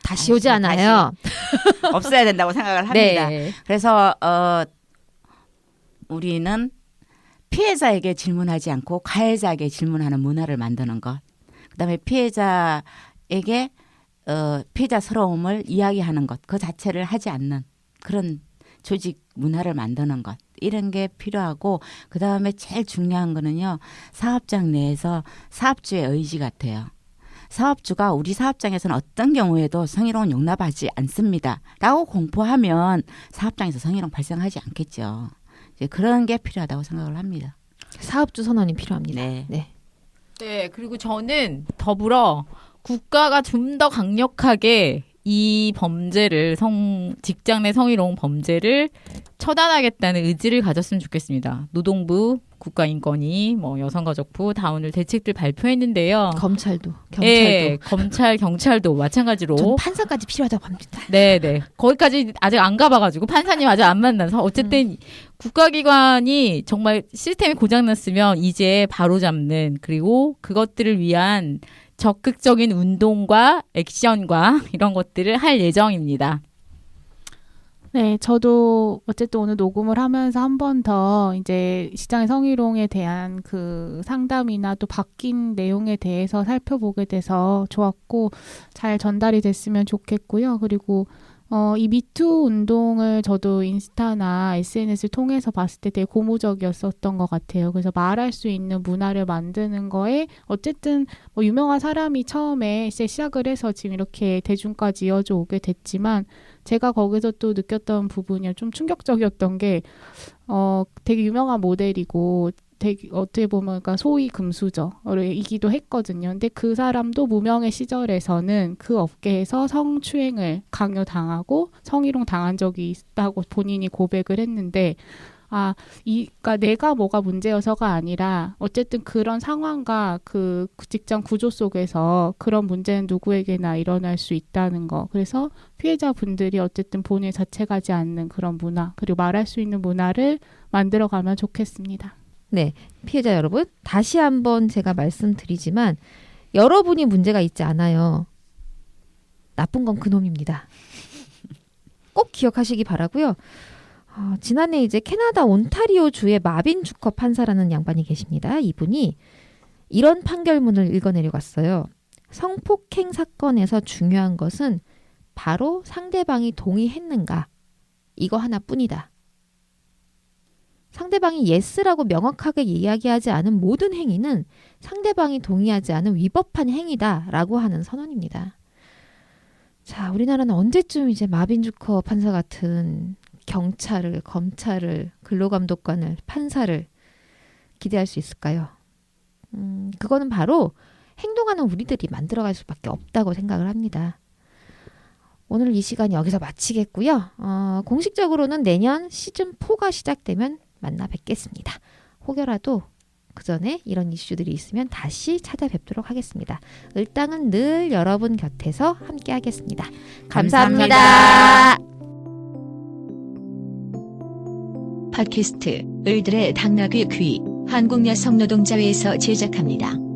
다시 오지 않아요. 다시 없어야 된다고 생각을 합니다. 네. 그래서 우리는 피해자에게 질문하지 않고 가해자에게 질문하는 문화를 만드는 것. 그다음에 피해자에게 피해자스러움을 이야기하는 것. 그 자체를 하지 않는 그런 조직 문화를 만드는 것. 이런 게 필요하고 그다음에 제일 중요한 거는요. 사업장 내에서 사업주의 의지 같아요. 사업주가 우리 사업장에서는 어떤 경우에도 성희롱은 용납하지 않습니다. 라고 공포하면 사업장에서 성희롱 발생하지 않겠죠. 이제 그런 게 필요하다고 생각을 합니다. 사업주 선언이 필요합니다. 네. 네. 네, 그리고 저는 더불어 국가가 좀 더 강력하게 이 범죄를 직장 내 성희롱 범죄를 처단하겠다는 의지를 가졌으면 좋겠습니다. 노동부, 국가인권위, 여성가족부 다 오늘 대책들 발표했는데요. 경찰도. 네, 경찰도 마찬가지로. 전 판사까지 필요하다고 합니다. 네. 거기까지 아직 안 가봐가지고 판사님 아직 안 만나서 어쨌든 국가기관이 정말 시스템이 고장났으면 이제 바로잡는 그리고 그것들을 위한 적극적인 운동과 액션과 이런 것들을 할 예정입니다. 네, 저도 어쨌든 오늘 녹음을 하면서 한 번 더 이제 시장의 성희롱에 대한 그 상담이나 또 바뀐 내용에 대해서 살펴보게 돼서 좋았고 잘 전달이 됐으면 좋겠고요. 그리고 이 미투 운동을 저도 인스타나 SNS를 통해서 봤을 때 되게 고무적이었었던 것 같아요. 그래서 말할 수 있는 문화를 만드는 거에 어쨌든 유명한 사람이 처음에 시작을 해서 지금 이렇게 대중까지 이어져 오게 됐지만 제가 거기서 또 느꼈던 부분이 좀 충격적이었던 게 되게 유명한 모델이고 되게 어떻게 보면 그러니까 소위 금수저이기도 했거든요. 근데 그 사람도 무명의 시절에서는 그 업계에서 성추행을 강요당하고 성희롱 당한 적이 있다고 본인이 고백을 했는데 그러니까 내가 뭐가 문제여서가 아니라 어쨌든 그런 상황과 그 직장 구조 속에서 그런 문제는 누구에게나 일어날 수 있다는 거. 그래서 피해자분들이 어쨌든 본인이 자책하지 않는 그런 문화 그리고 말할 수 있는 문화를 만들어가면 좋겠습니다. 네, 피해자 여러분, 다시 한번 제가 말씀드리지만 여러분이 문제가 있지 않아요. 나쁜 건 그놈입니다. 꼭 기억하시기 바라고요. 지난해 이제 캐나다 온타리오 주의 마빈 주커 판사라는 양반이 계십니다. 이분이 이런 판결문을 읽어내려갔어요. 성폭행 사건에서 중요한 것은 바로 상대방이 동의했는가 이거 하나뿐이다. 상대방이 예스라고 명확하게 이야기하지 않은 모든 행위는 상대방이 동의하지 않은 위법한 행위다라고 하는 선언입니다. 자, 우리나라는 언제쯤 이제 마빈 주커 판사 같은 경찰을, 검찰을, 근로감독관을, 판사를 기대할 수 있을까요? 그거는 바로 행동하는 우리들이 만들어갈 수밖에 없다고 생각을 합니다. 오늘 이 시간 여기서 마치겠고요. 공식적으로는 내년 시즌4가 시작되면 만나 뵙겠습니다. 혹여라도 그 전에 이런 이슈들이 있으면 다시 찾아뵙도록 하겠습니다. 을당은 늘 여러분 곁에서 함께 하겠습니다. 감사합니다. 팟캐스트 을들의 당나귀 귀 한국여성노동자회에서 제작합니다.